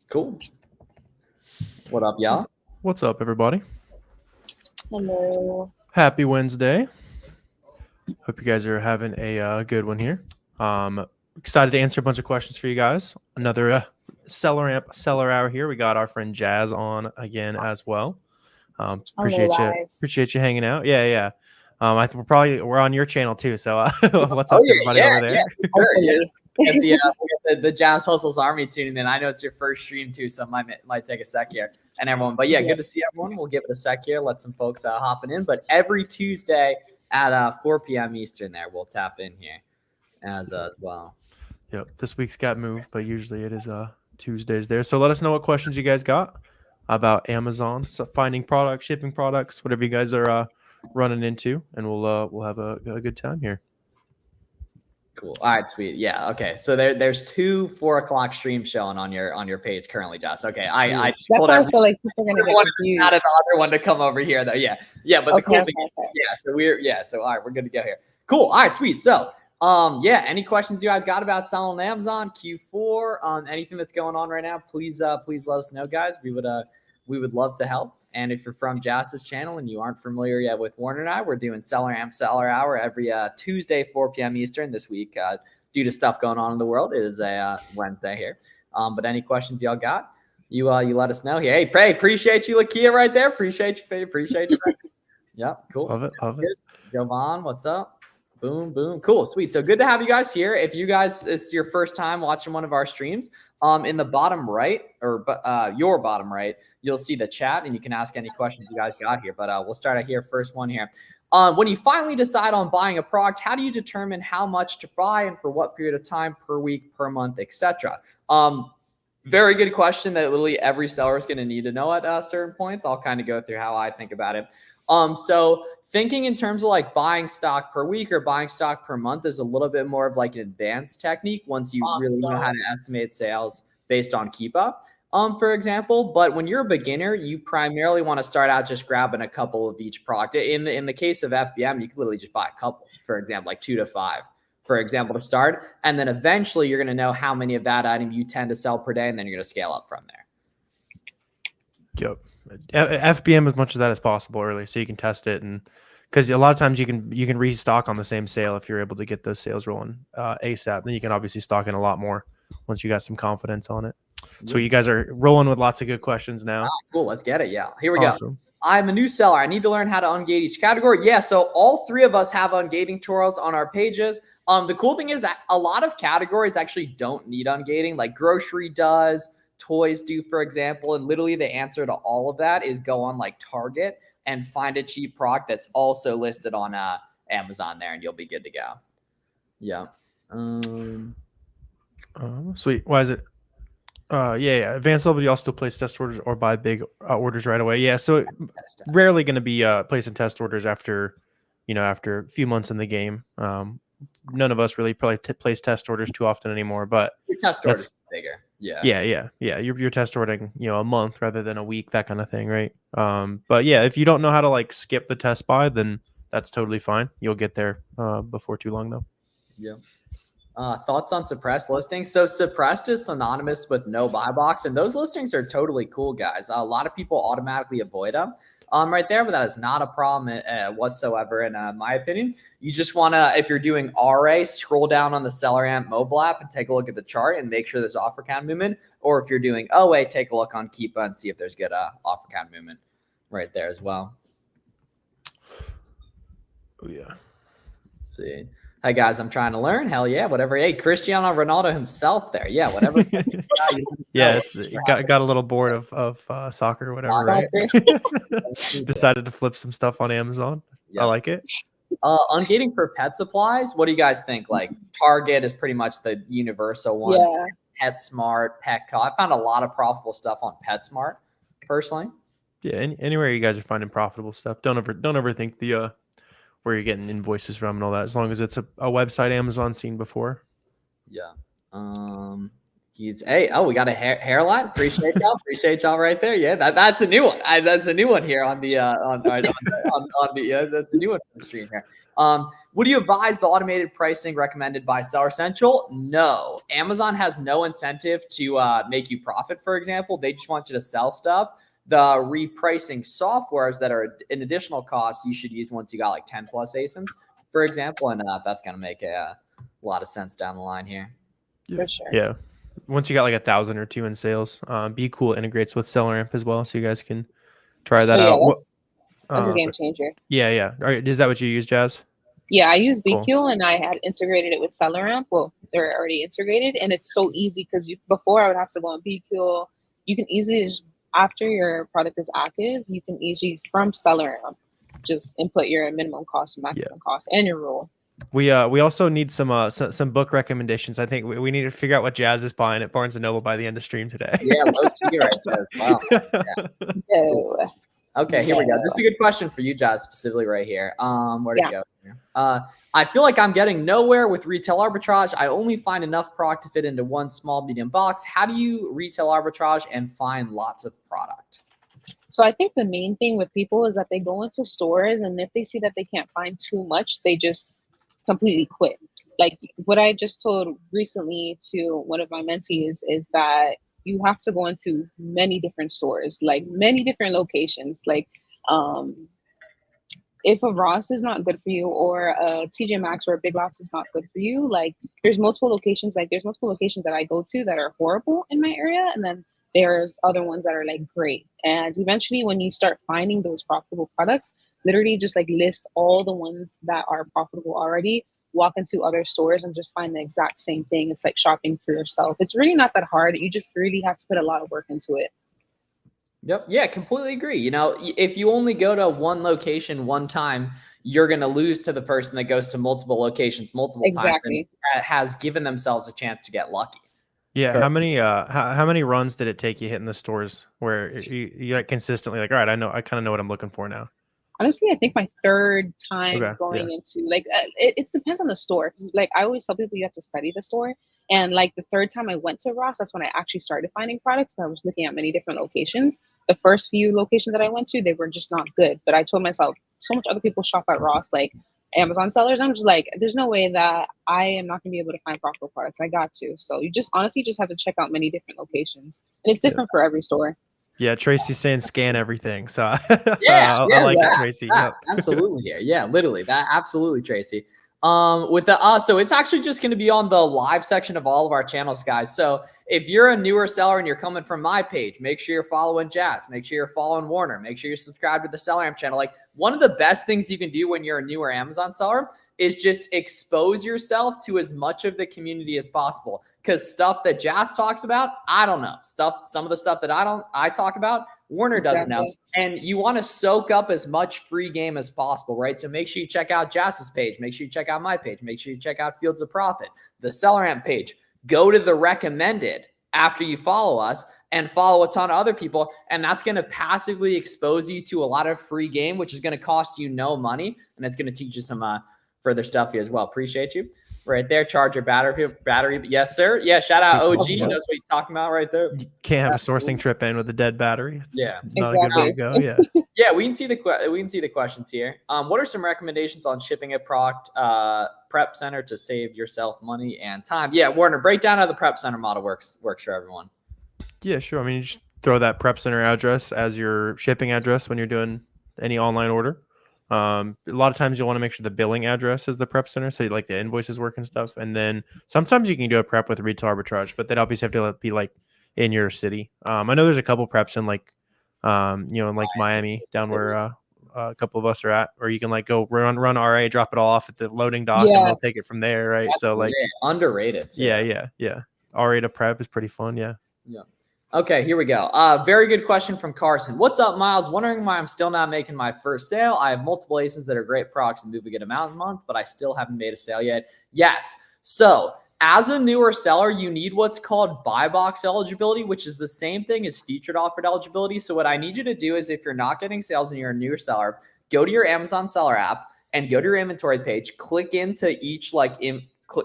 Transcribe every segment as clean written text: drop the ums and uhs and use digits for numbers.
Cool. What up, y'all? What's up, everybody? Hello. Happy Wednesday. Hope you guys are having a good one here. Excited to answer a bunch of questions for you guys. Another SellerAmp seller hour here. We got our friend Jazz on again as well. Appreciate you hanging out. Yeah. I think we're on your channel too. So what's up, everybody over there? Yeah, sure, yeah. We got the Jazz Hustles Army tuning in. I know it's your first stream too, so it might take a sec here. And everyone, but yeah, good to see everyone. We'll give it a sec here. Let some folks hopping in. But every Tuesday at 4 p.m. Eastern, there we'll tap in here as well. Yep. This week's got moved, but usually it is Tuesdays there. So let us know what questions you guys got about Amazon, so finding products, shipping products, whatever you guys are running into, and we'll have a good time here. Cool. All right, sweet. Yeah. Okay. So there's 2 4 o'clock streams showing on your page currently, Josh. Okay. I just that's why I feel like people are gonna get confused. Out of the other one to come over here though. Yeah. But the cool thing, So all right, we're good to go here. Cool. All right, sweet. So any questions you guys got about selling on Amazon Q4, anything that's going on right now, please let us know, guys. We would love to help. And if you're from Jass's channel and you aren't familiar yet with Warner and I, we're doing SellerAmp Seller Hour every Tuesday, 4 p.m. Eastern. This week, due to stuff going on in the world, it is a Wednesday here. But any questions y'all got, you let us know here. Hey, appreciate you, Lakia, right there. Appreciate you. Yep, cool. Love it. Jovan, what's up? Boom. Cool. Sweet. So good to have you guys here. If you guys, it's your first time watching one of our streams, in the bottom right or your bottom right, you'll see the chat and you can ask any questions you guys got here. But we'll start out here. First one here. When you finally decide on buying a product, how do you determine how much to buy and for what period of time, per week, per month, etc.? Very good question that literally every seller is going to need to know at certain points. I'll kind of go through how I think about it. So thinking in terms of like buying stock per week or buying stock per month is a little bit more of like an advanced technique once you really know how to estimate sales based on keep up, for example. But when you're a beginner, you primarily want to start out just grabbing a couple of each product. In the case of FBM, you can literally just buy a couple, for example, like 2 to 5, for example, to start. And then eventually you're going to know how many of that item you tend to sell per day, and then you're going to scale up from there. Yep. FBM as much of that as possible early, so you can test it, and because a lot of times you can restock on the same sale if you're able to get those sales rolling ASAP. Then you can obviously stock in a lot more once you got some confidence on it. So you guys are rolling with lots of good questions now. Cool. Let's get it. Yeah. Here we go. I'm a new seller. I need to learn how to ungate each category. Yeah. So all 3 of us have ungating tutorials on our pages. The cool thing is that a lot of categories actually don't need ungating, like grocery does. Toys do, for example, and literally the answer to all of that is go on like Target and find a cheap product that's also listed on Amazon there, and you'll be good to go. Yeah. Sweet. Why is it? Yeah. Advanced level, you also place test orders or buy big orders right away. Yeah. So rarely going to be placing test orders after a few months in the game. None of us really probably place test orders too often anymore, but your test orders bigger. Yeah. You're test ordering, a month rather than a week, that kind of thing, right? But yeah, if you don't know how to like skip the test buy, then that's totally fine. You'll get there before too long, though. Yeah. Thoughts on suppressed listings? So suppressed is synonymous with no buy box, and those listings are totally cool, guys. A lot of people automatically avoid them. Right there, but that is not a problem whatsoever in my opinion. You just want to, if you're doing RA, scroll down on the SellerAmp mobile app and take a look at the chart and make sure there's offer count movement. Or if you're doing OA, take a look on Keepa and see if there's good offer count movement right there as well. Oh yeah. Let's see. Hey guys, I'm trying to learn. Hell yeah, whatever. Hey, Cristiano Ronaldo himself there. Yeah, whatever. Yeah, got a little bored of soccer or whatever, right? Decided to flip some stuff on Amazon. Yeah. I like it. Ungating for pet supplies. What do you guys think? Like Target is pretty much the universal one. Yeah. PetSmart, Petco. I found a lot of profitable stuff on PetSmart, personally. Yeah, anywhere you guys are finding profitable stuff, don't overthink the where you're getting invoices from and all that, as long as it's a website Amazon's seen before. Yeah. We got a hairline. Appreciate y'all. Appreciate y'all right there. Yeah, that's a new one. That's a new one here on the that's a new one on the stream here. Would you advise the automated pricing recommended by Seller Central? No. Amazon has no incentive to make you profit, for example. They just want you to sell stuff. The repricing softwares that are an additional cost you should use once you got like 10 plus ASINs, for example, and that's going to make a lot of sense down the line here. For sure. Yeah. Once you got like 1,000 or 2 in sales, Be Cool integrates with SellerAmp as well, so you guys can try that out. That's a game changer. Yeah. All right, is that what you use, Jazz? Yeah, I use BQ and I had integrated it with SellerAmp. Well, they're already integrated, and it's so easy because before I would have to go on BQ. You can easily just, after your product is active, you can easily from SellerAmp just input your minimum cost, maximum cost, and your rule. We also need some book recommendations. I think we need to figure out what Jazz is buying at Barnes & Noble by the end of stream today. Yeah, low key right there. Wow. Yeah. No. Okay, here we go. This is a good question for you, Jazz, specifically right here. Where'd it go? I feel like I'm getting nowhere with retail arbitrage. I only find enough product to fit into one small, medium box. How do you retail arbitrage and find lots of product? So I think the main thing with people is that they go into stores, and if they see that they can't find too much, they just completely quit. Like what I just told recently to one of my mentees is that you have to go into many different stores, like many different locations. Like if a Ross is not good for you, or a TJ Maxx or a Big Lots is not good for you, like there's multiple locations. Like there's multiple locations that I go to that are horrible in my area, and then there's other ones that are like great. And eventually when you start finding those profitable products, literally just like list all the ones that are profitable already, walk into other stores and just find the exact same thing. It's like shopping for yourself. It's really not that hard. You just really have to put a lot of work into it. Yep. Yeah, completely agree. You know, if you only go to one location one time, you're going to lose to the person that goes to multiple locations multiple times and has given themselves a chance to get lucky. Yeah. How many runs did it take you hitting the stores where you like consistently like, all right, I kind of know what I'm looking for now? Honestly, I think my third time going into like, it depends on the store. Like I always tell people you have to study the store. And like the third time I went to Ross, that's when I actually started finding products. I was looking at many different locations. The first few locations that I went to, they were just not good. But I told myself, so much other people shop at Ross, like Amazon sellers. I'm just like, there's no way that I am not going to be able to find profitable products. I got to. So you just honestly just have to check out many different locations. And it's different for every store. Yeah, Tracy's saying scan everything. So I like that, Tracy. Absolutely here. Yeah, literally that. Absolutely, Tracy. With the so it's actually just going to be on the live section of all of our channels, guys. So if you're a newer seller and you're coming from my page, make sure you're following Jazz. Make sure you're following Warner. Make sure you're subscribed to the SellerAmp channel. Like one of the best things you can do when you're a newer Amazon seller is just expose yourself to as much of the community as possible. Because stuff that Jazz talks about, I don't know. Some of the stuff that I talk about, Warner doesn't know. And you want to soak up as much free game as possible, right? So make sure you check out Jazz's page. Make sure you check out my page. Make sure you check out Fields of Profit, the SellerAmp page. Go to the recommended after you follow us and follow a ton of other people. And that's going to passively expose you to a lot of free game, which is going to cost you no money. And it's going to teach you some further stuff here as well. Appreciate you. Right there, charger battery. Yes, sir. Yeah, shout out OG. He knows what he's talking about right there. You can't have a sourcing trip in with a dead battery. It's not a good way to go. Yeah. Yeah, we can see the questions here. What are some recommendations on shipping a product prep center to save yourself money and time? Yeah, Warner, break down how the prep center model works for everyone. Yeah, sure. I mean, you just throw that prep center address as your shipping address when you're doing any online order. A lot of times you'll want to make sure the billing address is the prep center, so like the invoices work and stuff. And then sometimes you can do a prep with retail arbitrage, but that obviously have to be like in your city. I know there's a couple preps in like in like Miami, down where a couple of us are at, or you can like go run RA, drop it all off at the loading dock, and they'll take it from there, right? So like underrated. Yeah. RA to prep is pretty fun. Yeah. Okay, here we go. Very good question from Carson. What's up, Miles? Wondering why I'm still not making my first sale. I have multiple ASINs that are great products and move a good amount a month, but I still haven't made a sale yet. Yes. So as a newer seller, you need what's called buy box eligibility, which is the same thing as featured offered eligibility. So what I need you to do is if you're not getting sales and you're a newer seller, go to your Amazon seller app and go to your inventory page, click into each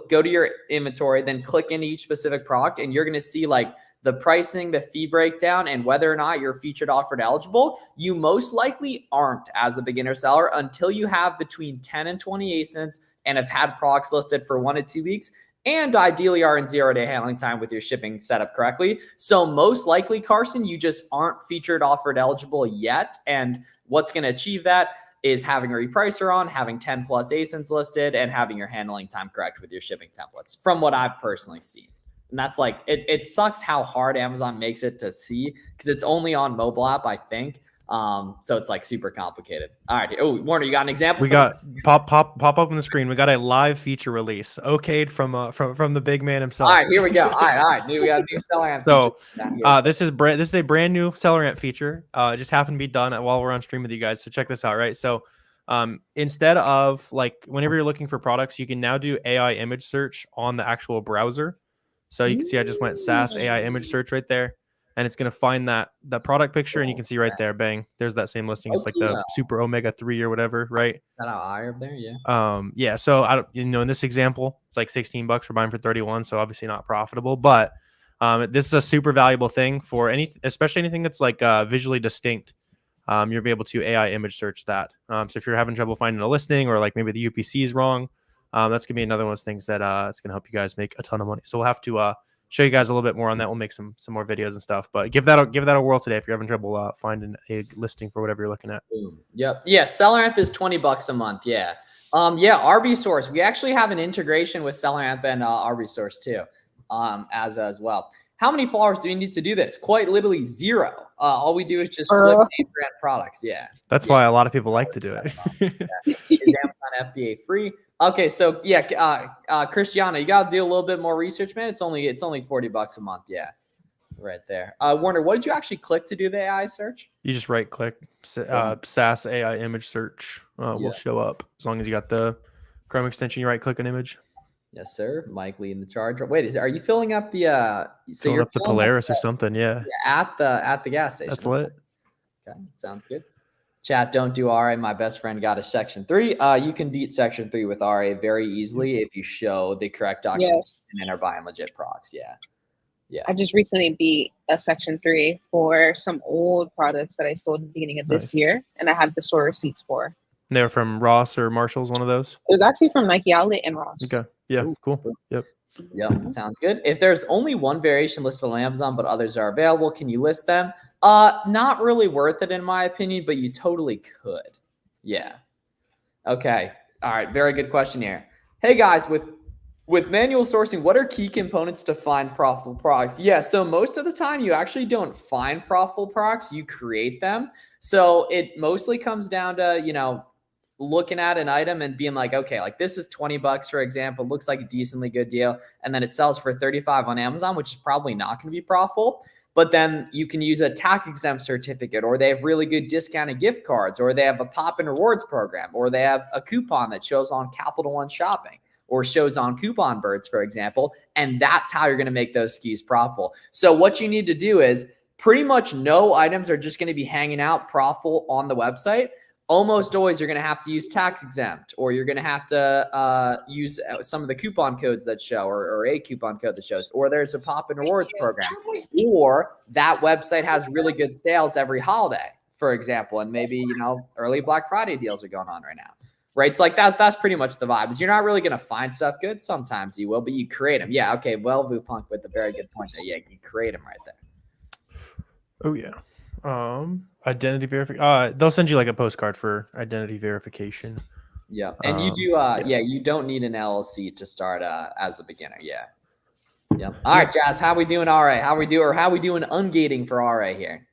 go to your inventory, then click into each specific product, and you're going to see like the pricing, the fee breakdown, and whether or not you're featured, offered, eligible. You most likely aren't as a beginner seller until you have between 10 and 20 ASINs and have had products listed for 1 to 2 weeks, and ideally are in 0-day handling time with your shipping set up correctly. So most likely, Carson, you just aren't featured, offered, eligible yet. And what's going to achieve that is having a repricer on, having 10 plus ASINs listed, and having your handling time correct with your shipping templates, from what I've personally seen. And that's like, it sucks how hard Amazon makes it to see, because it's only on mobile app, I think. So it's like super complicated. All right. Oh, Warner, you got an example? We got pop up on the screen. We got a live feature release, okayed from the big man himself. All right, here we go. All right. We got a new SellerAmp. So this is a brand new SellerAmp feature. It just happened to be done while we're on stream with you guys. So check this out, right? So instead of like whenever you're looking for products, you can now do AI image search on the actual browser. So you can see I just went SaaS AI image search right there. And it's going to find that product picture, and you can see right there, bang, there's that same listing. It's like the Super Omega 3 or whatever, right? Got an eye up there, yeah. Yeah. So I don't, in this example, it's like $16 for buying for 31, so obviously not profitable. But this is a super valuable thing for especially anything that's like visually distinct. You'll be able to AI image search that. So if you're having trouble finding a listing, or like maybe the UPC is wrong, that's gonna be another one of those things that it's gonna help you guys make a ton of money. So we'll have to show you guys a little bit more on that. We'll make some more videos and stuff, but give that a whirl today if you're having trouble finding a listing for whatever you're looking at. Yep. Yeah. SellerAmp is $20 a month. Yeah. RB Source. We actually have an integration with SellerAmp and RB Source too, as well. How many followers do you need to do this? Quite literally 0. All we do is just flip name brand products. Yeah. That's why a lot of people like to do it. Is Amazon FBA free? Okay, so yeah, Christiana, you got to do a little bit more research, man. It's only $40 a month. Yeah, right there. Warner, what did you actually click to do the AI search? You just right click, SaaS AI image search will show up as long as you got the Chrome extension. You right click an image. Yes, sir. Mike leading the charge. Wait, are you filling up the? So filling up the Polaris or something? Yeah. At the gas station. That's lit. Okay, sounds good. Chat, don't do RA. My best friend got a section 3. You can beat section 3 with RA very easily if you show the correct documents and are buying legit products. Yeah. I just recently beat a section 3 for some old products that I sold at the beginning of this year, and I had the store receipts for. They're from Ross or Marshall's, one of those? It was actually from Nike Outlet and Ross. Okay. Yeah. Ooh, cool. Yep. Sounds good. If there's only one variation listed on Amazon, but others are available, can you list them? Not really worth it in my opinion, but you totally could. Yeah. Okay. All right. Very good question here. Hey guys, with manual sourcing, what are key components to find profitable products? Yeah. So most of the time you actually don't find profitable products, you create them. So it mostly comes down to, looking at an item and being like, okay, like this is $20, for example, looks like a decently good deal. And then it sells for 35 on Amazon, which is probably not going to be profitable. But then you can use a tax exempt certificate, or they have really good discounted gift cards, or they have a pop and rewards program, or they have a coupon that shows on Capital One Shopping or shows on Coupon Birds, for example. And that's how you're going to make those SKUs profitable. So what you need to do is pretty much no items are just going to be hanging out profitable on the website. Almost always you're going to have to use tax exempt, or you're going to have to use some of the coupon codes that show, or a coupon code that shows, or there's a pop and rewards program, or that website has really good sales every holiday, for example. And maybe, early Black Friday deals are going on right now, right? It's like that's pretty much the vibe. Is you're not really going to find stuff good. Sometimes you will, but you create them. Yeah. Okay. Well, Vupunk with a very good point there. Yeah. You create them right there. Oh yeah. Identity verification. They'll send you like a postcard for identity verification. Yeah, and you do. You don't need an LLC to start as a beginner. Yeah. All right, Jazz, how we doing? RA, how we doing ungating for RA here?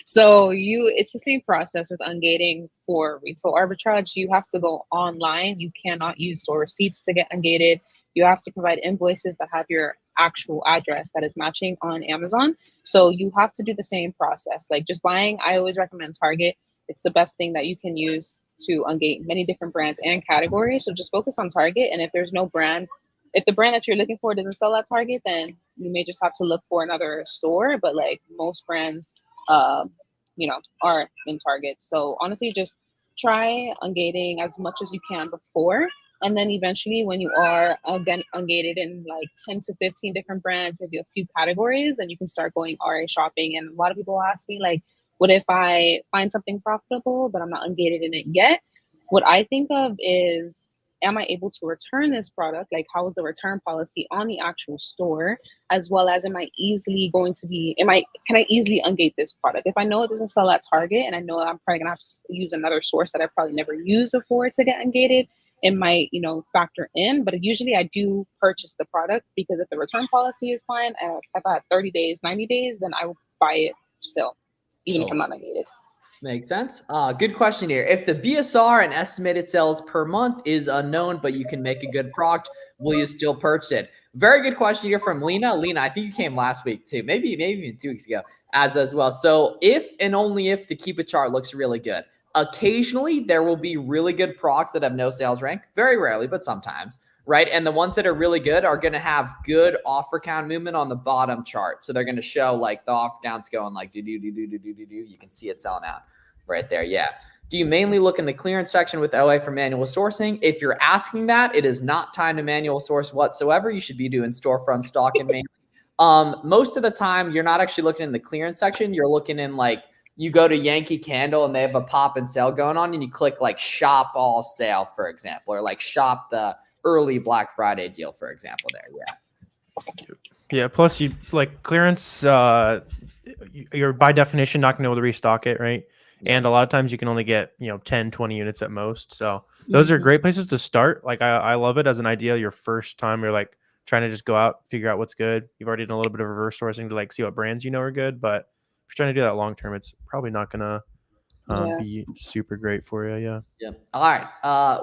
So it's the same process with ungating for retail arbitrage. You have to go online. You cannot use store receipts to get ungated. You have to provide invoices that have your actual address that is matching on Amazon. So you have to do the same process. Like just buying, I always recommend Target. It's the best thing that you can use to ungate many different brands and categories. So just focus on Target. And if there's no brand, if the brand that you're looking for doesn't sell at Target, then you may just have to look for another store. But like most brands, are in Target. So honestly, just try ungating as much as you can before. And then eventually, when you are again ungated in like 10 to 15 different brands, maybe a few categories, then you can start going RA shopping. And a lot of people ask me, like, what if I find something profitable, but I'm not ungated in it yet? What I think of is, am I able to return this product? Like, how is the return policy on the actual store? As well as, can I easily ungate this product? If I know it doesn't sell at Target and I know I'm probably gonna have to use another source that I probably never used before to get ungated, it might, factor in. But usually I do purchase the product, because if the return policy is fine, if I had 30 days, 90 days, then I will buy it still, even if I'm not ungated. Makes sense. Good question here. If the BSR and estimated sales per month is unknown, but you can make a good product, will you still purchase it? Very good question here from Lena. Lena, I think you came last week too, maybe even 2 weeks ago as well. So if and only if the Keep It chart looks really good. Occasionally, there will be really good products that have no sales rank. Very rarely, but sometimes, right? And the ones that are really good are going to have good offer count movement on the bottom chart. So they're going to show like the offer count's going like do. You can see it selling out right there. Yeah. Do you mainly look in the clearance section with OA for manual sourcing? If you're asking that, it is not time to manual source whatsoever. You should be doing storefront stock and mainly. Most of the time, you're not actually looking in the clearance section. You're looking in like, you go to Yankee Candle and they have a pop and sale going on, and you click like shop all sale, for example, or like shop the early Black Friday deal, for example, there. Yeah. Yeah. Plus you like clearance, you're by definition not going to be able to restock it. Right. And a lot of times you can only get, 10, 20 units at most. So those are great places to start. Like I love it as an idea. Your first time you're like trying to just go out, figure out what's good. You've already done a little bit of reverse sourcing to like see what brands are good, but if you're trying to do that long term, it's probably not gonna be super great for you. Yeah. Yeah. All right.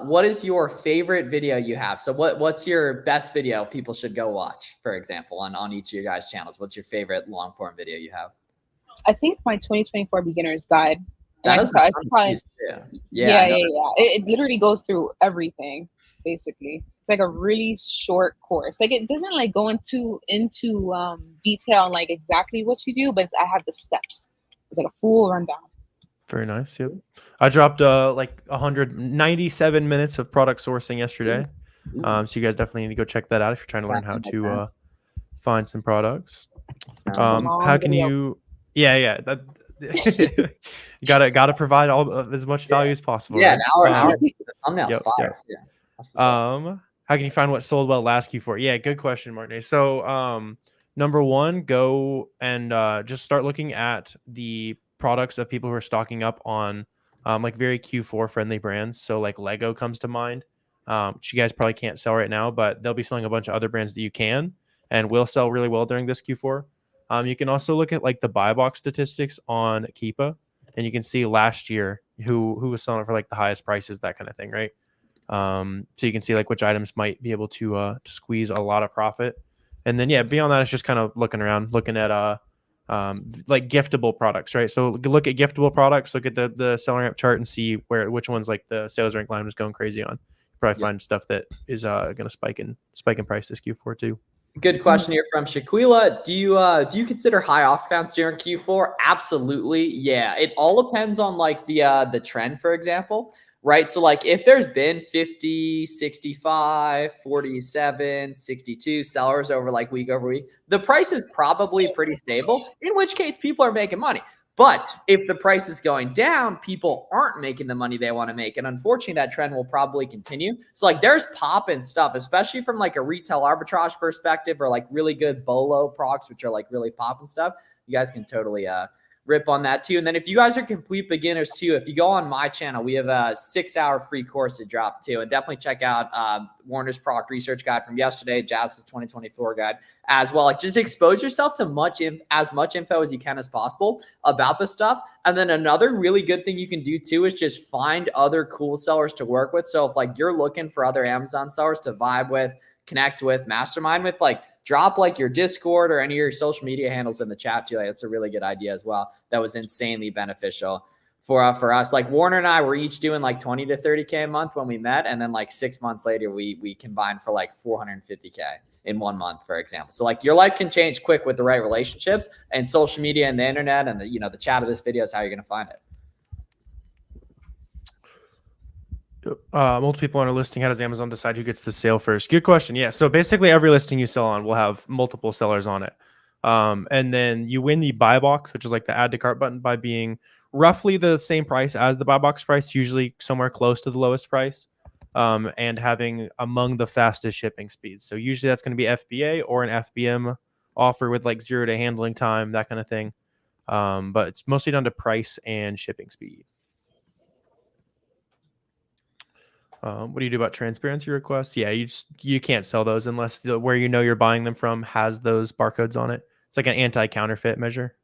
What is your favorite video you have? So what's your best video people should go watch, for example, on each of your guys' channels? What's your favorite long form video you have? I think my 2024 beginner's guide. That is probably, yeah. It literally goes through everything, basically. It's like a really short course. Like it doesn't like go into detail on like exactly what you do, but I have the steps. It's like a full rundown. Very nice. Yep. I dropped like 197 minutes of product sourcing yesterday. So you guys definitely need to go check that out if you're trying to learn how to find some products. How can you? Yeah. You gotta provide as much value as possible. Yeah, right? an hour thumbnail's fire. Yeah. How can you find what sold well last Q4? Yeah, good question, Martin. So number one, go and just start looking at the products of people who are stocking up on like very Q4 friendly brands. So like Lego comes to mind, which you guys probably can't sell right now, but they'll be selling a bunch of other brands that you can and will sell really well during this Q4. You can also look at like the buy box statistics on Keepa, and you can see last year who was selling it for like the highest prices, that kind of thing, right? So you can see like which items might be able to squeeze a lot of profit. And then beyond that, it's just kind of looking around, looking at like giftable products, right? So look at giftable products, look at the SellerAmp chart and see which ones like the sales rank line was going crazy on. Probably find stuff that is going to spike in price this Q4 too. Good question here from Shaquila. Do you consider high offer counts during Q4? Absolutely. Yeah. It all depends on like the trend, for example, right? So like if there's been 50, 65, 47, 62 sellers over like week over week, the price is probably pretty stable, in which case people are making money. But if the price is going down, people aren't making the money they want to make. And unfortunately, that trend will probably continue. So like there's pop and stuff, especially from like a retail arbitrage perspective or like really good BOLO products, which are like really pop and stuff. You guys can totally rip on that too. And then if you guys are complete beginners too, if you go on my channel, we have a 6-hour free course to drop too. And definitely check out Warner's product research guide from yesterday, Jazz's 2024 guide as well. Like just expose yourself to as much info as you can as possible about this stuff. And then another really good thing you can do too is just find other cool sellers to work with. So if like you're looking for other Amazon sellers to vibe with, connect with, mastermind with, like drop like your Discord or any of your social media handles in the chat too. Like, that's a really good idea as well. That was insanely beneficial for us. Like Warner and I were each doing like 20 to 30K a month when we met. And then like 6 months later, we combined for like 450K in 1 month, for example. So like your life can change quick with the right relationships, and social media and the internet and the chat of this video is how you're going to find it. Multiple people on a listing. How does Amazon decide who gets the sale first? Good question. Yeah. So basically every listing you sell on will have multiple sellers on it. And then you win the buy box, which is like the add to cart button, by being roughly the same price as the buy box price, usually somewhere close to the lowest price, and having among the fastest shipping speeds. So usually that's going to be FBA or an FBM offer with like 0-day handling time, that kind of thing. But it's mostly down to price and shipping speed. What do you do about transparency requests? Yeah, you can't sell those unless where you know you're buying them from has those barcodes on it. It's like an anti-counterfeit measure.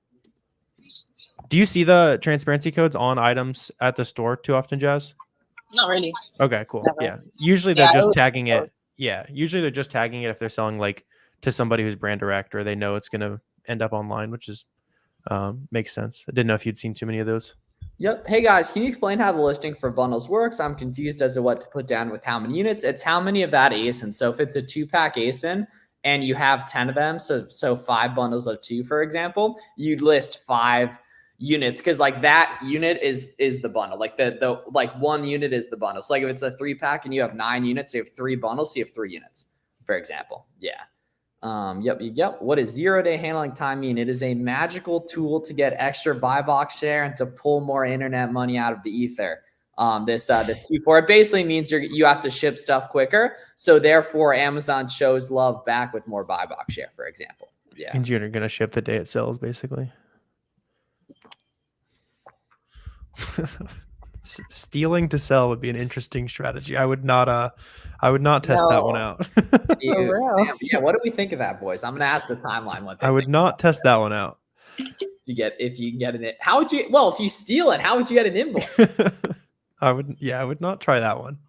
Do you see the transparency codes on items at the store too often, Jazz? Not really. Okay, cool. Never. Yeah, usually they're just tagging it. Yeah, usually they're just tagging it if they're selling like to somebody who's brand direct or they know it's going to end up online, which is makes sense. I didn't know if you'd seen too many of those. Yep. Hey guys, can you explain how the listing for bundles works? I'm confused as to what to put down with how many units. It's how many of that ASIN. So if it's a 2-pack ASIN and you have 10 of them, so 5 bundles of 2, for example, you'd list 5 units because like that unit is the bundle. Like the like 1 unit is the bundle. So like if it's a 3-pack and you have 9 units, you have 3 bundles, so you have 3 units, for example. Yeah. Yep. What does 0-day handling time mean? It is a magical tool to get extra buy box share and to pull more internet money out of the ether. This Q4, it basically means you have to ship stuff quicker. So therefore Amazon shows love back with more buy box share, for example. Yeah. Means you're going to ship the day it sells, basically. Stealing to sell would be an interesting strategy. I would not test that one out. Yeah, what do we think of that, boys? I'm gonna ask the timeline what I would not test that one out. If you can get it, how would you? Well, if you steal it, how would you get an invoice? I would not try that one.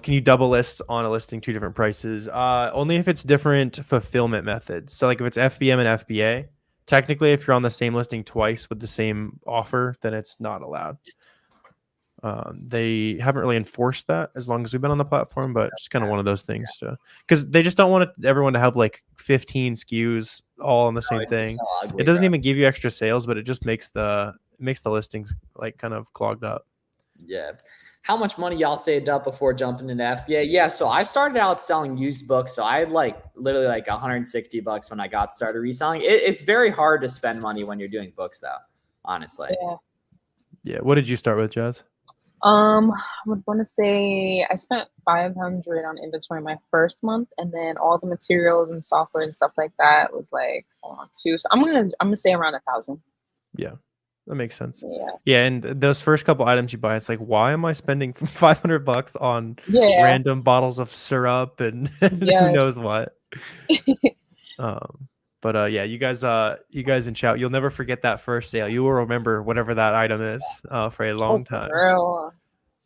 Can you double list on a listing 2 different prices? Only if it's different fulfillment methods. So like if it's FBM and FBA. Technically, if you're on the same listing twice with the same offer, then it's not allowed. They haven't really enforced that as long as we've been on the platform, but it's kind of one of those things because they just don't want everyone to have like 15 SKUs all on the same thing. So ugly, it doesn't even give you extra sales, but it just makes the listings like kind of clogged up. Yeah. How much money y'all saved up before jumping into FBA? Yeah, so I started out selling used books. So I had like literally like $160 when I got started reselling. It's very hard to spend money when you're doing books though, honestly. Yeah. What did you start with, Jazz? I would want to say I spent $500 on inventory my first month, and then all the materials and software and stuff like that was like $2. So I'm gonna say around $1,000. Yeah. That makes sense. Yeah. Yeah, and those first couple items you buy, it's like, why am I spending $500 on random bottles of syrup and who knows what? But yeah, you guys in chat, you'll never forget that first sale. You will remember whatever that item is for a long time. Real.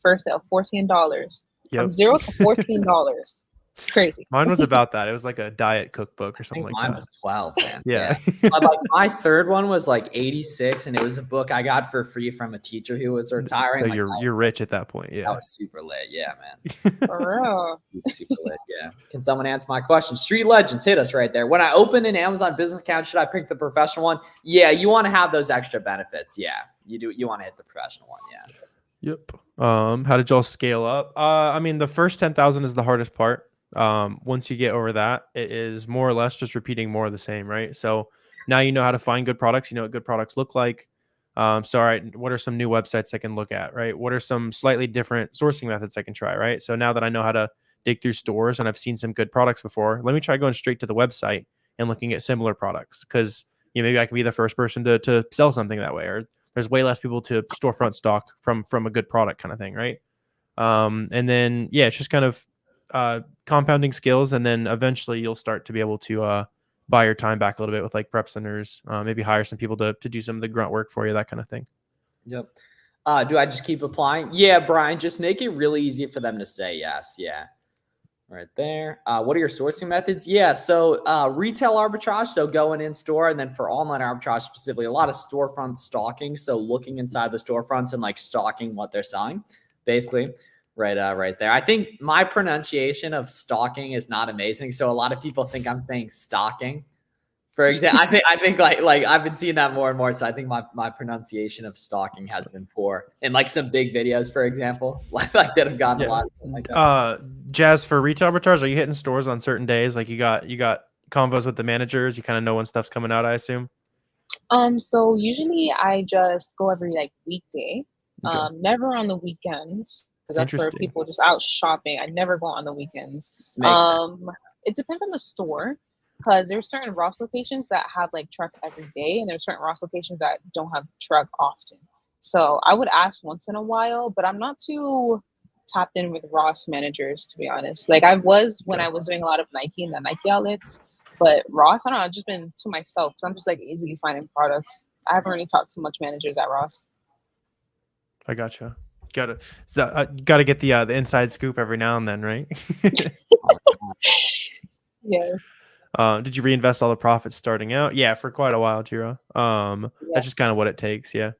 First sale, $14. Yep. From $0 to $14. It's crazy. Mine was about that. It was like a diet cookbook or something like that. Mine was 12, man. Yeah. My third one was like 86, and it was a book I got for free from a teacher who was retiring. So you're rich at that point. Yeah. That was super lit. Yeah, man. For real. Super lit. Yeah. Can someone answer my question? Street Legends hit us right there. When I open an Amazon business account, should I pick the professional one? Yeah, you want to have those extra benefits. Yeah, you do. You want to hit the professional one. Yeah. Yep. How did y'all scale up? I mean, the first 10,000 is the hardest part. Once you get over that, it is more or less just repeating more of the same, right? So now you know how to find good products. You know what good products look like. So, all right, what are some new websites I can look at, right? What are some slightly different sourcing methods I can try, right? So now that I know how to dig through stores and I've seen some good products before, let me try going straight to the website and looking at similar products because maybe I can be the first person to sell something that way, or there's way less people to storefront stock from a good product kind of thing, right? And then, yeah, it's just kind of compounding skills, and then eventually you'll start to be able to buy your time back a little bit with like prep centers, maybe hire some people to do some of the grunt work for you, that kind of thing. Yep. Do I just keep applying? Yeah, Brian, just make it really easy for them to say yes. Yeah. Right there. What are your sourcing methods? Yeah. So retail arbitrage, so going in store, and then for online arbitrage specifically, a lot of storefront stalking. So looking inside the storefronts and like stalking what they're selling, basically. Right there. I think my pronunciation of stalking is not amazing. So a lot of people think I'm saying stalking For example, I think like I've been seeing that more and more. So I think my pronunciation of stalking has been poor in like some big videos, for example, like that have gotten a lot. Like that. Jazz, for retail arbitrage, are you hitting stores on certain days? Like you got convos with the managers. You kind of know when stuff's coming out, I assume. So usually I just go every like weekday. Okay. Never on the weekends because that's where Interesting. people just out shopping. I never go on the weekends. Makes sense. It depends on the store because there's certain Ross locations that have like truck every day, and there's certain Ross locations that don't have truck often. So I would ask once in a while, but I'm not too tapped in with Ross managers, to be honest. Like I was when I was doing a lot of Nike and the Nike outlets, but Ross, I don't know, I've just been to myself because I'm just like easily finding products. I haven't really talked to much managers at Ross. I gotcha. Got to get the inside scoop every now and then, right? Yeah. Did you reinvest all the profits starting out? Yeah, for quite a while, Jiro. That's just kind of what it takes. Yeah.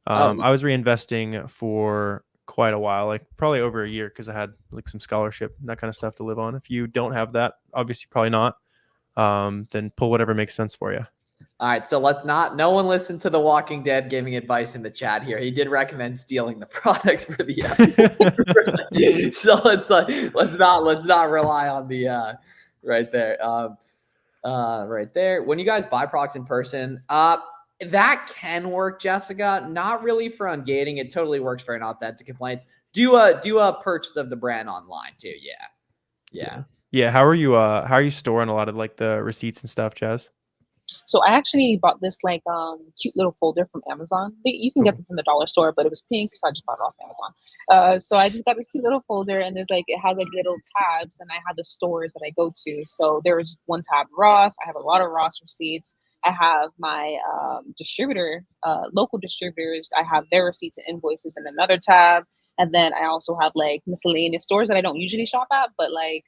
I was reinvesting for quite a while, like probably over a year, because I had like some scholarship and that kind of stuff to live on. If you don't have that, obviously probably not. Then pull whatever makes sense for you. All right, so no one listened to The Walking Dead giving advice in the chat here. He did recommend stealing the products for the so let's not rely on the right there. Right there. When you guys buy products in person, that can work, Jessica. Not really for ungating. It totally works for inauthentic complaints. Do a purchase of the brand online too. Yeah. How are you storing a lot of like the receipts and stuff, Jazz? So I actually bought this like cute little folder from Amazon. You can get them from the dollar store, but it was pink, so I just bought it off Amazon. So I just got this cute little folder, and it has like little tabs, and I have the stores that I go to. So there's one tab Ross. I have a lot of Ross receipts. I have my distributor, local distributors. I have their receipts and invoices in another tab, and then I also have like miscellaneous stores that I don't usually shop at, but like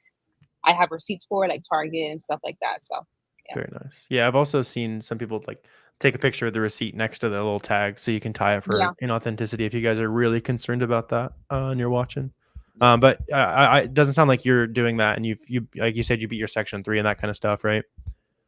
I have receipts for, like Target and stuff like that. So. Yeah. Very nice. Yeah, I've also seen some people like take a picture of the receipt next to the little tag so you can tie it for inauthenticity if you guys are really concerned about that and you're watching. But it doesn't sound like you're doing that, and you like you said, you beat your Section 3 and that kind of stuff, right?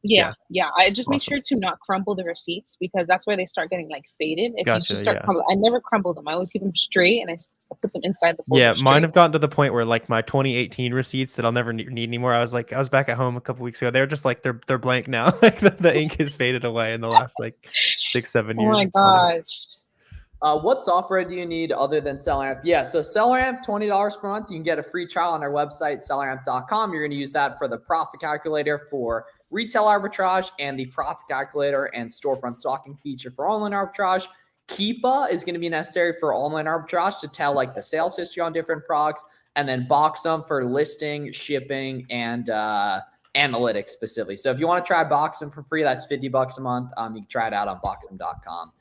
Yeah. I just make sure to not crumble the receipts because that's where they start getting like faded. If you just start crumbling, I never crumble them. I always keep them straight and I put them inside the folder. Yeah, mine have gotten to the point where like my 2018 receipts that I'll never need anymore. I was back at home a couple weeks ago. They're just like they're blank now. Like the ink has faded away in the last like 6-7 years. Oh my gosh. What software do you need other than SellerAmp? Yeah, so SellerAmp, $20 per month. You can get a free trial on our website, selleramp.com. You're going to use that for the profit calculator for retail arbitrage and the profit calculator and storefront stocking feature for online arbitrage. Keepa is going to be necessary for online arbitrage to tell like the sales history on different products, and then Boxum for listing, shipping, and analytics specifically. So if you want to try Boxum for free, that's $50 a month. You can try it out on boxum.com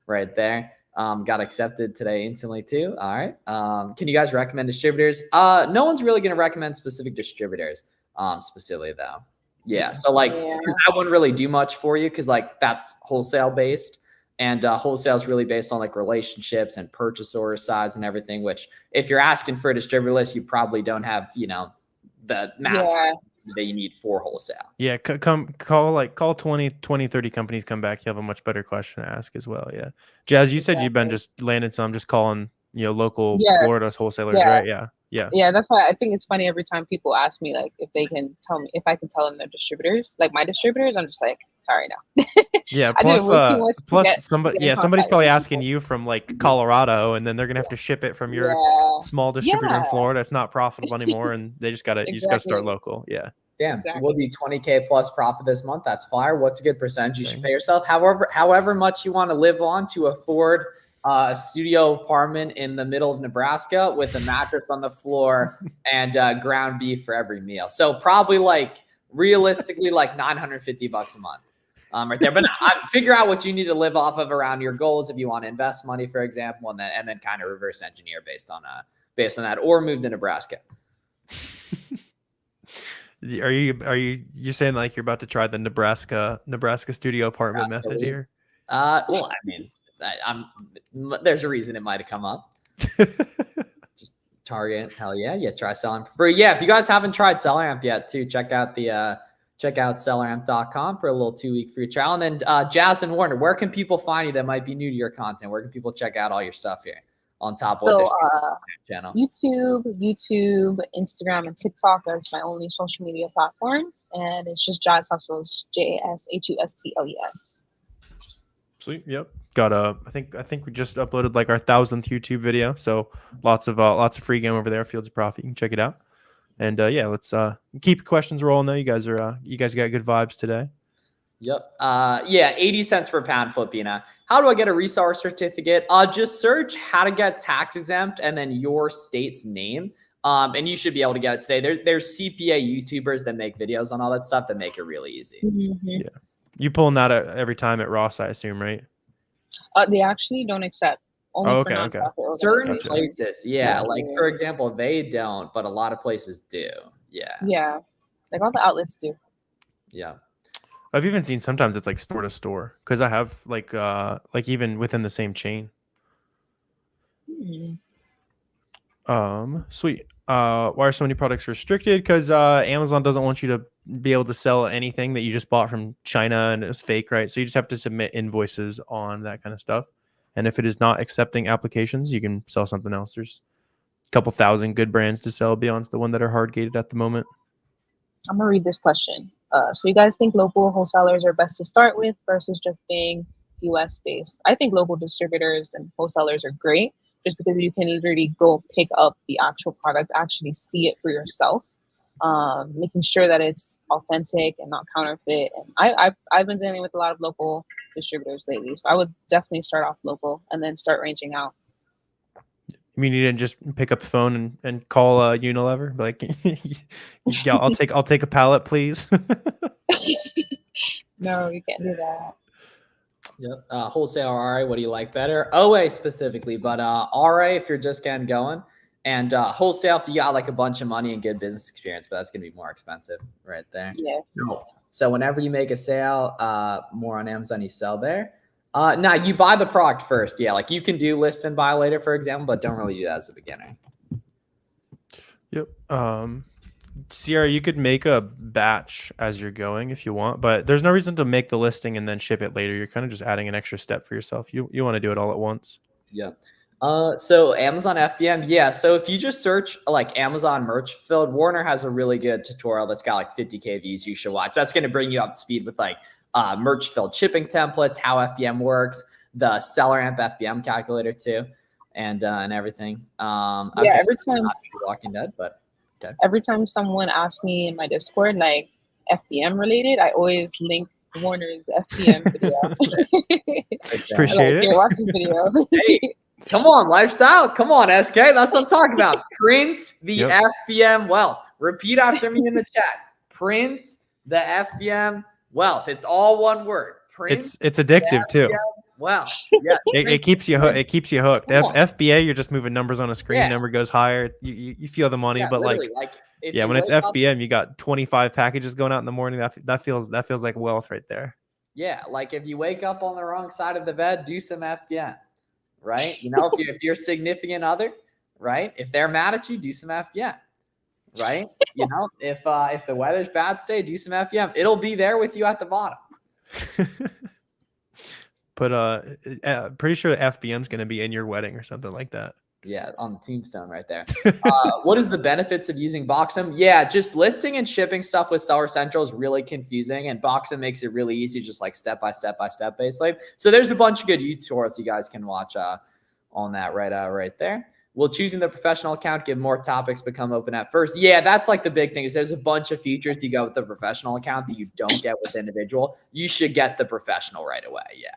right there. Got accepted today instantly too. All right. Can you guys recommend distributors? No one's really going to recommend specific distributors specifically though. Yeah. So like, because that wouldn't really do much for you because like that's wholesale based, and wholesale is really based on like relationships and purchase order size and everything, which if you're asking for a distributor list, you probably don't have, the mass that you need for wholesale. Yeah. Call 20, 30 companies, come back. You have a much better question to ask as well. Yeah. Jazz, you said you've been just landing some, just calling, local Florida wholesalers, right? Yeah. That's why I think it's funny every time people ask me like if they can tell me if I can tell them their distributors, like my distributors. I'm just like, sorry, no. Yeah. Plus somebody's probably asking you from like Colorado, and then they're gonna have to ship it from your small distributor in Florida. It's not profitable anymore, and they just gotta you just gotta start local. Yeah. Damn, we'll do 20K plus profit this month. That's fire. What's a good percentage you should pay yourself? However much you want to live on to afford a studio apartment in the middle of Nebraska with a mattress on the floor and ground beef for every meal. So probably like realistically like $950 a month right there. But figure out what you need to live off of around your goals if you want to invest money, for example, and then kind of reverse engineer based on that, or move to Nebraska. Are you saying like you're about to try the Nebraska studio apartment method here? Well, I mean, there's a reason it might have come up. Just Target, hell yeah, try selling for free. Yeah, if you guys haven't tried SellerAmp yet, too, check out the check out SellerAmp.com for a little 2-week free trial. And then Jazz and Warner, where can people find you that might be new to your content? Where can people check out all your stuff here on top of what they're seeing on your channel? YouTube, Instagram, and TikTok are my only social media platforms. And it's just Jazz Hustles, JASHUSTLES. Sweet. Yep. Got I think we just uploaded like our 1,000th YouTube video. So lots of free game over there. Fields of Profit. You can check it out. And yeah, let's keep the questions rolling though. You guys got good vibes today. Yep. Yeah, 80 cents per pound, Filipina. How do I get a reseller certificate? Just search how to get tax exempt and then your state's name. And you should be able to get it today. There's CPA YouTubers that make videos on all that stuff that make it really easy. Yeah. You pulling that every time at Ross, I assume, right? They actually don't accept. Only okay. Certain places, yeah. Like for example, they don't, but a lot of places do. Yeah. Yeah. Like all the outlets do. Yeah. I've even seen sometimes it's like store to store because I have like even within the same chain. Sweet. Why are so many products restricted? Because Amazon doesn't want you to be able to sell anything that you just bought from China and it's fake, right? So you just have to submit invoices on that kind of stuff. And if it is not accepting applications, you can sell something else. There's a couple thousand good brands to sell beyond the one that are hard gated at the moment. I'm gonna read this question. So you guys think local wholesalers are best to start with versus just being US based? I think local distributors and wholesalers are great just because you can literally go pick up the actual product, actually see it for yourself, making sure that it's authentic and not counterfeit. And I've been dealing with a lot of local distributors lately, so I would definitely start off local and then start ranging out. You mean you didn't just pick up the phone and call Unilever? Like, yeah, I'll take a pallet, please. No, you can't do that. Yep. Wholesale RA, what do you like better? OA specifically, but RA if you're just getting going, and wholesale if you got like a bunch of money and good business experience, but that's gonna be more expensive right there. Yeah. So whenever you make a sale, more on Amazon, you sell there. Now you buy the product first. Yeah, like you can do list and buy later, for example, but don't really do that as a beginner. Yep. Sierra, you could make a batch as you're going if you want, but there's no reason to make the listing and then ship it later. You're kind of just adding an extra step for yourself. You want to do it all at once. Yeah. So Amazon FBM, yeah. So if you just search like Amazon merch filled, Warner has a really good tutorial that's got like 50K views you should watch. That's going to bring you up to speed with like merch filled shipping templates, how FBM works, the SellerAmp FBM calculator too, and everything. Yeah, every time Walking Dead, but okay. Every time someone asks me in my Discord like FBM related, I always link Warner's FBM video. Appreciate it. Here, watch this video. Hey, come on, lifestyle. Come on, SK. That's what I'm talking about. Print the FBM wealth. Repeat after me in the chat. Print the FBM wealth. It's all one word. Print. It's addictive too. Well, yeah, it keeps you hooked. It keeps you hooked. FBA, you're just moving numbers on a screen. Number goes higher. You feel the money, but like when it's FBM, you got 25 packages going out in the morning. That feels like wealth right there. Yeah, like if you wake up on the wrong side of the bed, do some FBM, right? You know, if your significant other, right? If they're mad at you, do some FBM, right? You know, if the weather's bad today, do some FBM. It'll be there with you at the bottom. But pretty sure FBM is going to be in your wedding or something like that. Yeah, on the tombstone right there. What is the benefits of using Boxem? Yeah, just listing and shipping stuff with Seller Central is really confusing, and Boxem makes it really easy, just like step by step basically. So there's a bunch of good tutorials you guys can watch on that right there. Will choosing the professional account give more topics become open at first? Yeah, that's like the big thing is there's a bunch of features you go with the professional account that you don't get with individual. You should get the professional right away. Yeah.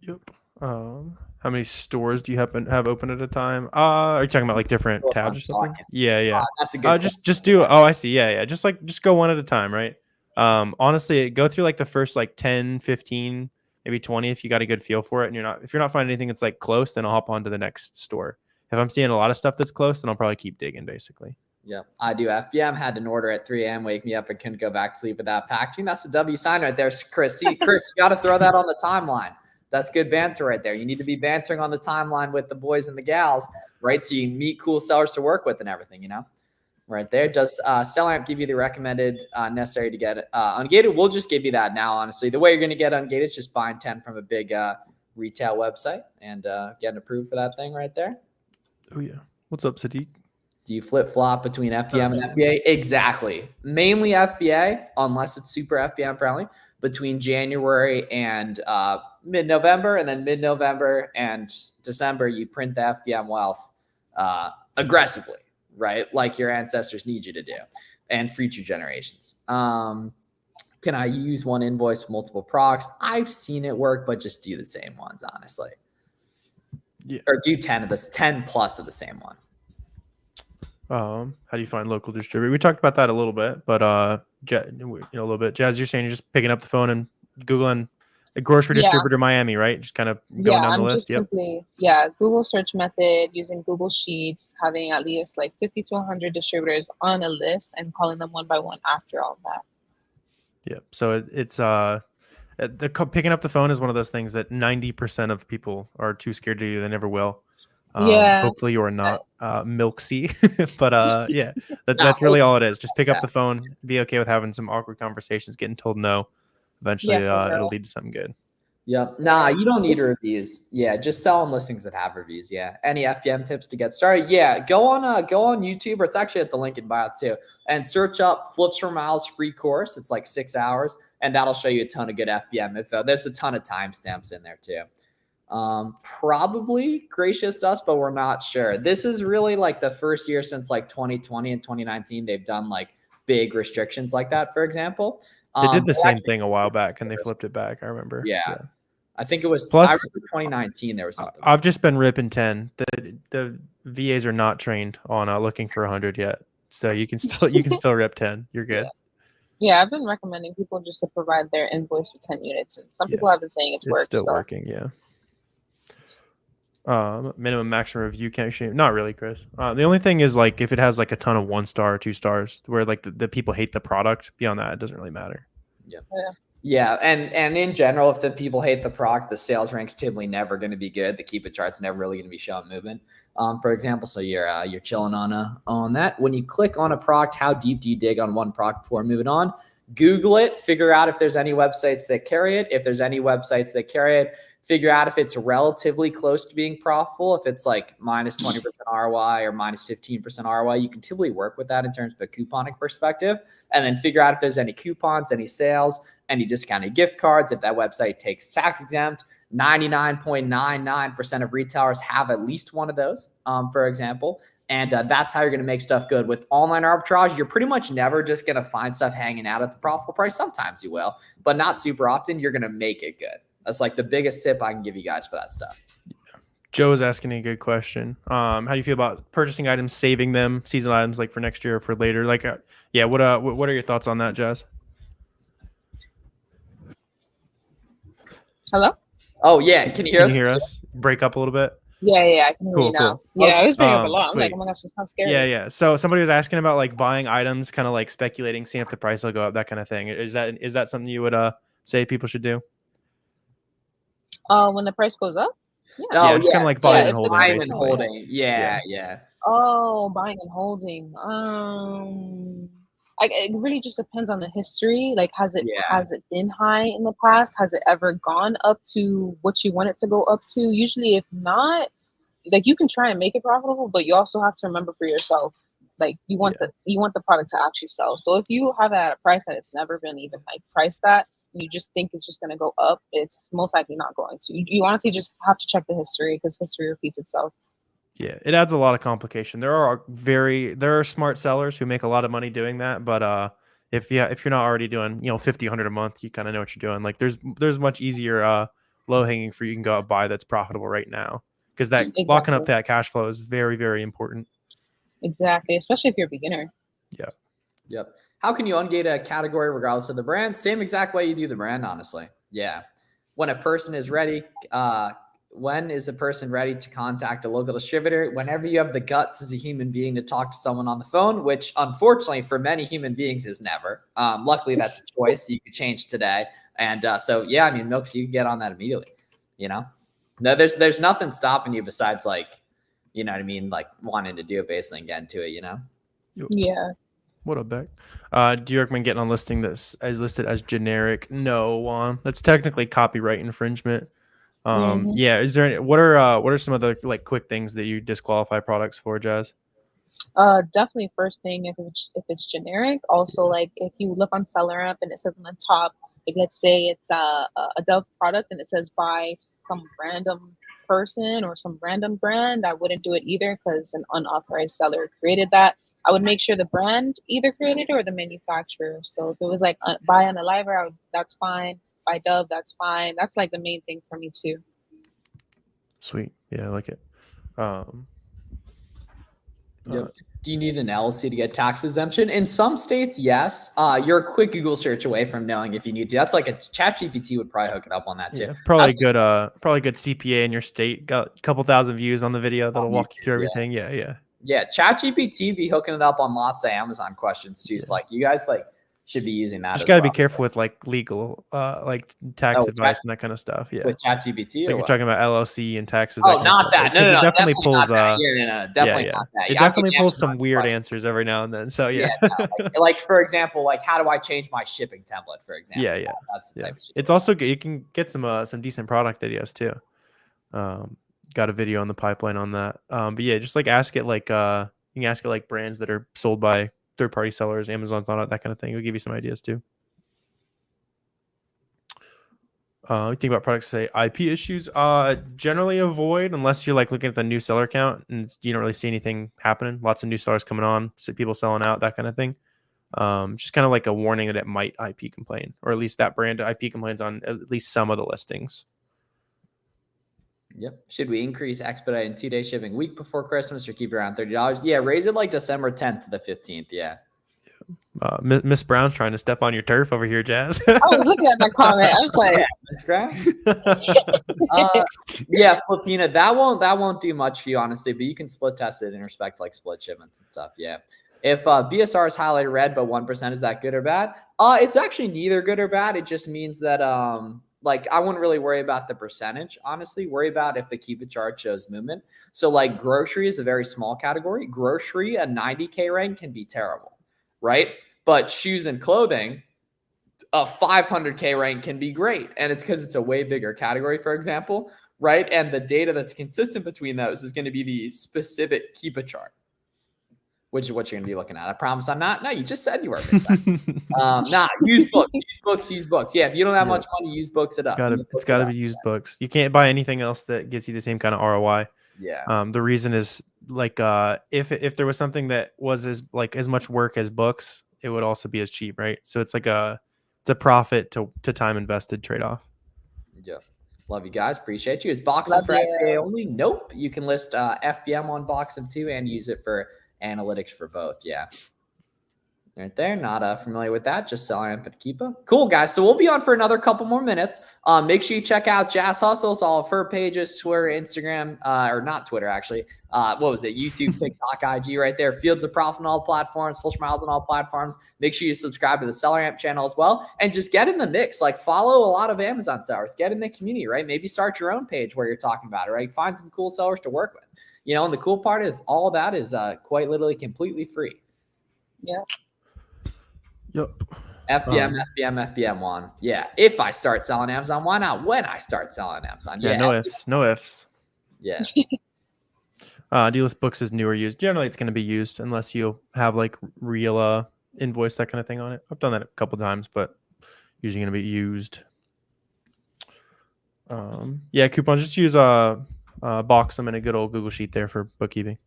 Yep. How many stores do you have open at a time? Are you talking about like different tabs or something? Yeah. That's a good just do. Oh, I see. Yeah. Just go one at a time, right? Honestly, go through like the first like 10, 15, maybe 20 if you got a good feel for it. And if you're not finding anything that's like close, then I'll hop on to the next store. If I'm seeing a lot of stuff that's close, then I'll probably keep digging basically. Yeah, I do FBM. Had an order at 3 a.m. Wake me up and couldn't go back to sleep without packaging. That's a W sign right there, Chris. See, Chris, you got to throw that on the timeline. That's good banter right there. You need to be bantering on the timeline with the boys and the gals, right? So you meet cool sellers to work with and everything, 100%. right there. Does SellerAmp give you the recommended necessary to get ungated? We'll just give you that now, honestly. The way you're going to get ungated is just buying 10 from a big retail website and getting approved for that thing right there. Oh, yeah. What's up, Sadiq? Do you flip-flop between FBM and FBA? Exactly. Mainly FBA, unless it's super FBM friendly, between January and mid-November. And then mid-November and December, you print the FBM wealth aggressively, right? Like your ancestors need you to do, and future generations. Can I use one invoice for multiple products? I've seen it work, but just do the same ones, honestly. Yeah. Or do 10 plus of the same one. How do you find local distributor? We talked about that a little bit, but a little bit. Jazz, you're saying you're just picking up the phone and Googling a grocery distributor Miami, right? Just kind of going down the list. Just simply, Google search method, using Google Sheets, having at least like 50 to 100 distributors on a list and calling them one by one after all that. Yeah. So it's picking up the phone is one of those things that 90% of people are too scared to do. They never will. Hopefully you are not milksy, but that's really all it is. Just pick up the phone, be okay with having some awkward conversations, getting told no. Eventually it'll lead to something good. Yep. Nah, you don't need reviews. Yeah, just sell on listings that have reviews. Yeah. Any FBM tips to get started? Yeah, go on YouTube, or it's actually at the link in bio too, and search up Flips for Miles free course. It's like 6 hours, and that'll show you a ton of good FBM info. There's a ton of timestamps in there too. Probably gracious to us, but we're not sure. This is really like the first year since like 2020 and 2019 they've done like big restrictions like that, for example. They did the same thing a while back and they flipped it back, I remember. Yeah. I think it was plus 2019 there was something. I've just been ripping 10. The VAs are not trained on looking for 100 yet. So you can still rip 10. You're good. Yeah, I've been recommending people just to provide their invoice with 10 units, and some people have been saying it's still working, yeah. Minimum maximum review count. Not really, Chris. The only thing is like if it has like a ton of 1 star or 2 stars where like the people hate the product, beyond that it doesn't really matter. Yeah, and in general, if the people hate the product, the sales rank's typically never going to be good. The keep it chart's never really going to be showing movement. For example, so you're chilling on that. When you click on a product, how deep do you dig on one product before moving on? Google it, figure out if there's any websites that carry it. If there's any websites that carry it, figure out if it's relatively close to being profitable. If it's like minus 20% ROI or minus 15% ROI, you can typically work with that in terms of a couponing perspective. And then figure out if there's any coupons, any sales, any discounted gift cards. If that website takes tax exempt, 99.99% of retailers have at least one of those, for example. And that's how you're going to make stuff good. With online arbitrage, you're pretty much never just going to find stuff hanging out at the profitable price. Sometimes you will, but not super often. You're going to make it good. That's like the biggest tip I can give you guys for that stuff. Joe is asking a good question. How do you feel about purchasing items, saving them, seasonal items like for next year or for later? Like, what are your thoughts on that, Jazz? Hello? Oh yeah, can you hear us? Can you hear us? Break up a little bit. Yeah, I can hear you now. Cool. Yeah, I was breaking up a lot. Sweet. I'm like, oh my gosh, this sounds scary. Yeah. So somebody was asking about like buying items, kind of like speculating, seeing if the price will go up, that kind of thing. Is that something you would say people should do? When the price goes up? Yeah, just kind of like buying and holding. Buying and holding. Yeah. Oh, buying and holding. It really just depends on the history. Like, has it been high in the past? Has it ever gone up to what you want it to go up to? Usually, if not, like you can try and make it profitable, but you also have to remember for yourself, like you want the product to actually sell. So if you have it at a price that it's never been even like priced at, you just think it's just going to go up, it's most likely not going to. You honestly just have to check the history because history repeats itself. Yeah, it adds a lot of complication. There are smart sellers who make a lot of money doing that, but if you're not already doing 50, 100 a month, you kind of know what you're doing. Like there's much easier low hanging fruit you can go out buy that's profitable right now, because that locking up that cash flow is very, very important. Exactly, especially if you're a beginner. Yep. How can you ungate a category regardless of the brand? Same exact way you do the brand, honestly. Yeah. When a person is ready, when is a person ready to contact a local distributor? Whenever you have the guts as a human being to talk to someone on the phone, which unfortunately for many human beings is never. Luckily, that's a choice you could change today. And so, yeah, I mean, Milks, you can get on that immediately. No, there's nothing stopping you besides like, you know what I mean? Like wanting to do it basically and get into it, Yeah. What up, Beck? Do you recommend getting on listing that's as listed as generic? No, Juan. That's technically copyright infringement. Yeah. Is there any, what are some other like quick things that you disqualify products for, Jazz? Definitely first thing if it's generic. Also, like if you look on SellerAmp and it says on the top, like let's say it's a Dove product and it says by some random person or some random brand, I wouldn't do it either because an unauthorized seller created that. I would make sure the brand either created it or the manufacturer. So if it was like by an Aliver, that's fine. By Dove, that's fine. That's like the main thing for me too. Sweet. Yeah, I like it. Yep. Do you need an LLC to get tax exemption? In some states, yes. You're a quick Google search away from knowing if you need to. That's like a ChatGPT would probably hook it up on that too. Yeah, probably good CPA in your state. Got a couple thousand views on the video that'll walk you through everything. Yeah. Yeah, ChatGPT be hooking it up on lots of Amazon questions too. So like you guys like should be using that. Just got to be careful with like legal like tax advice and that kind of stuff. Yeah. With ChatGPT, like you're talking about LLC and taxes. Oh, not that. No, it definitely pulls. Definitely not that. It definitely pulls some weird answers every now and then. So yeah. Like for example, like how do I change my shipping template? For example. Yeah. That's the type of shit. It's also good. You can get some decent product ideas too. Got a video on the pipeline on that. But yeah, just like ask it like you can ask it like brands that are sold by third-party sellers, Amazon's not that kind of thing. It'll give you some ideas too. You think about products, say IP issues. Generally avoid unless you're like looking at the new seller count and you don't really see anything happening. Lots of new sellers coming on, people selling out, that kind of thing. Just kind of like a warning that it might IP complain, or at least that brand IP complains on at least some of the listings. Yep. Should we increase expedite and 2-day shipping week before Christmas or keep it around $30? Yeah, raise it like December 10th to the 15th. Yeah. Miss Brown's trying to step on your turf over here, Jazz. I was looking at that comment. I was like, Miss Brown. Yeah, Filipina, that won't do much for you, honestly, but you can split test it in respect to like split shipments and stuff. Yeah. If BSR is highlighted red, but 1%, is that good or bad? It's actually neither good or bad. It just means that like I wouldn't really worry about the percentage, honestly. Worry about if the Keep It chart shows movement. So like grocery is a very small category. Grocery, a 90K rank can be terrible, right? But shoes and clothing, a 500K rank can be great. And it's because it's a way bigger category, for example, right? And the data that's consistent between those is going to be the specific Keep It chart, which is what you're going to be looking at. I promise I'm not. No, you just said you were. Use books. Yeah, if you don't have much money, use books it up. It's got to be used books. You can't buy anything else that gets you the same kind of ROI. Yeah. The reason is like if there was something that was as much work as books, it would also be as cheap, right? So it's like it's a profit to time invested trade-off. Yeah. Love you guys. Appreciate you. Is Boxing for FBA only? Nope. You can list FBM on Boxing too and use it for analytics for both. Yeah. Right there. Not familiar with that. Just SellerAmp and Keepa. Cool, guys. So we'll be on for another couple more minutes. Make sure you check out Jazz Hustles, all of her pages, Twitter, Instagram, or not Twitter, actually. What was it? YouTube, TikTok, IG right there. Fields of Profit on all platforms, Social Miles on all platforms. Make sure you subscribe to the SellerAmp channel as well. And just get in the mix. Like follow a lot of Amazon sellers. Get in the community, right? Maybe start your own page where you're talking about it, right? Find some cool sellers to work with. You know, and the cool part is all of that is quite literally completely free. Yeah. Yep. FBM one. Yeah. If I start selling Amazon, why not when I start selling Amazon? Yeah. No ifs. Yeah. Dealist books is new or used. Generally, it's going to be used unless you have like real invoice, that kind of thing on it. I've done that a couple times, but usually going to be used. Yeah, coupons. Just use box them in a good old Google Sheet there for bookkeeping.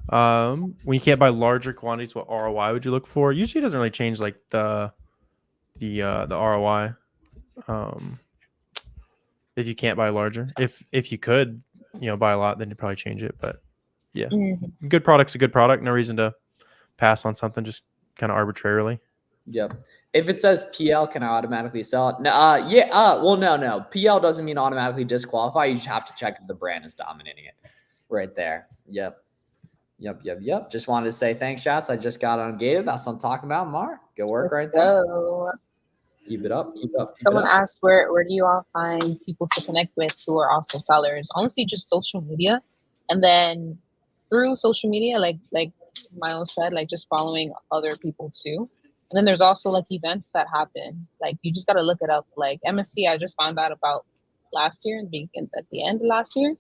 When you can't buy larger quantities, what ROI would you look for? Usually it doesn't really change like the ROI. If you can't buy larger, if you could, buy a lot, then you'd probably change it. But yeah, good product's a good product. No reason to pass on something just kind of arbitrarily. Yep. If it says PL, can I automatically sell it? No. No. PL doesn't mean automatically disqualify. You just have to check if the brand is dominating it. Right there. Yep. Just wanted to say thanks, Jazz. I just got ungated. That's what I'm talking about, Mar. Good work. Let's there. Keep it up. Someone asked where do you all find people to connect with who are also sellers? Honestly, just social media. And then through social media, like Miles said, like just following other people too. And then there's also like events that happen. Like you just got to look it up. Like MSC, I just found out about last year and being at the end of last year.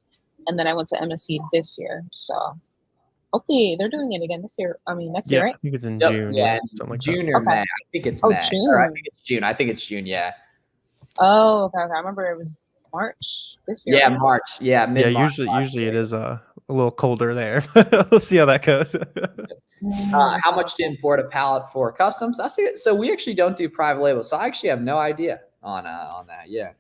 And then I went to MSC this year. So hopefully they're doing it again this year. I mean, next year, right? I think it's in Yep, June. yeah, Something like June that. or Okay. May. I think it's Oh, May. June. Or I think it's June. I think it's June. Yeah. Oh, okay. I remember it was March this year. Yeah, right? March. Yeah, Yeah, mid-March. usually it is a little colder there. We'll see how that goes. How much to import a pallet for customs? I see it. So we actually don't do private label. So I actually have no idea on that. Yeah.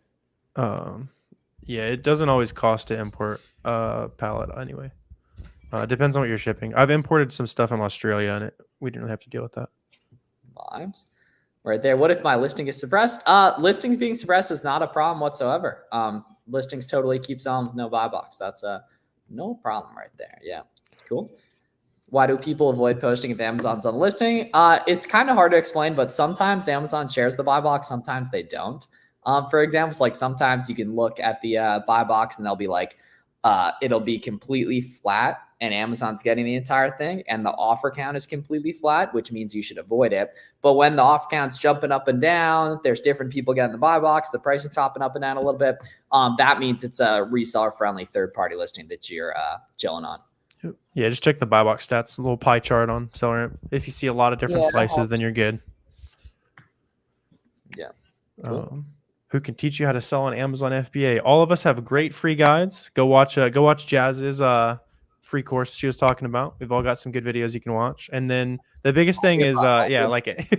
Yeah, it doesn't always cost to import a pallet anyway. It depends on what you're shipping. I've imported some stuff from Australia and we didn't really have to deal with that. Vibes. Right there. What if my listing is suppressed? Listings being suppressed is not a problem whatsoever. Listings totally keep selling with no buy box. That's no problem right there. Yeah. Cool. Why do people avoid posting if Amazon's on listing? It's kind of hard to explain, but sometimes Amazon shares the buy box, sometimes they don't. For example, like sometimes you can look at the buy box and they'll be like, it'll be completely flat and Amazon's getting the entire thing and the offer count is completely flat, which means you should avoid it. But when the offer count's jumping up and down, there's different people getting the buy box, the pricing's hopping up and down a little bit. That means it's a reseller friendly third-party listing that you're chilling on. Yeah, just check the buy box stats, a little pie chart on SellerAmp. If you see a lot of different slices, then you're good. Yeah. Cool. Who can teach you how to sell on Amazon FBA? All of us have great free guides. Go watch Jazz's free course she was talking about. We've all got some good videos you can watch. And then the biggest thing is like it.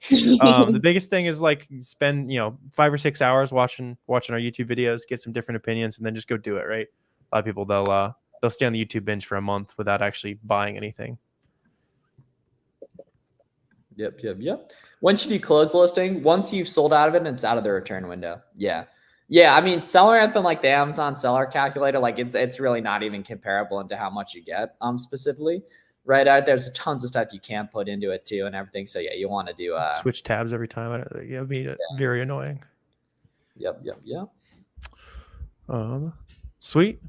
The biggest thing is like spend 5 or 6 hours watching our YouTube videos, get some different opinions, and then just go do it. Right? A lot of people they'll stay on the YouTube binge for a month without actually buying anything. Yep. When should you close the listing? Once you've sold out of it and it's out of the return window. Yeah. I mean, SellerAmp and like the Amazon seller calculator, like it's really not even comparable into how much you get specifically. Right. There's tons of stuff you can put into it too and everything. So yeah, you want to do switch tabs every time. It'd be very annoying. Yep. Sweet.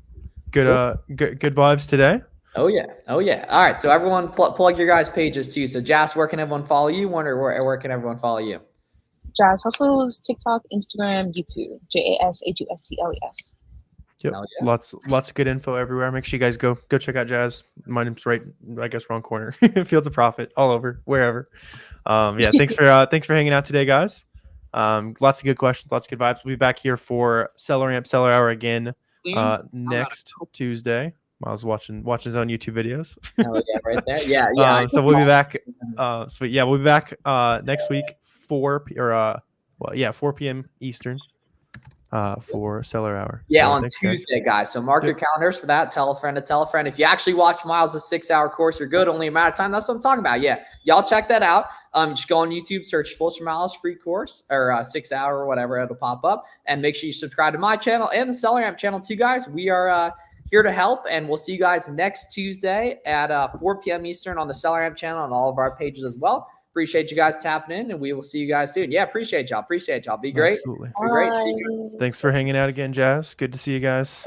Good vibes today. Oh yeah. All right. So everyone plug your guys' pages too. So Jazz, where can everyone follow you? Where can everyone follow you? Jazz Hustles, TikTok, Instagram, YouTube. JASHUSTLES. Yep. Yeah. Lots of good info everywhere. Make sure you guys go check out Jazz. My name's right, I guess, wrong corner. Fields of Profit, all over, wherever. Thanks for hanging out today, guys. Lots of good questions, lots of good vibes. We'll be back here for SellerAmp Seller Hour again next Tuesday. I was watching his own YouTube videos. Oh yeah, right there. Yeah. So we'll be back. We'll be back next week 4 p.m. Eastern for Seller Hour. Yeah, so on Tuesday, guys. So mark your calendars for that. Tell a friend to tell a friend. If you actually watch Miles' 6-hour course, you're good. Only a matter of time. That's what I'm talking about. Yeah, y'all check that out. Just go on YouTube, search Fools for Miles free course or 6 hour or whatever. It'll pop up. And make sure you subscribe to my channel and the SellerAmp channel too, guys. We are here to help, and we'll see you guys next Tuesday at 4 p.m. Eastern on the SellerAmp channel on all of our pages as well. Appreciate you guys tapping in, and we will see you guys soon. Yeah, appreciate y'all. Be great. Absolutely. Be great. See you. Thanks for hanging out again, Jazz. Good to see you guys.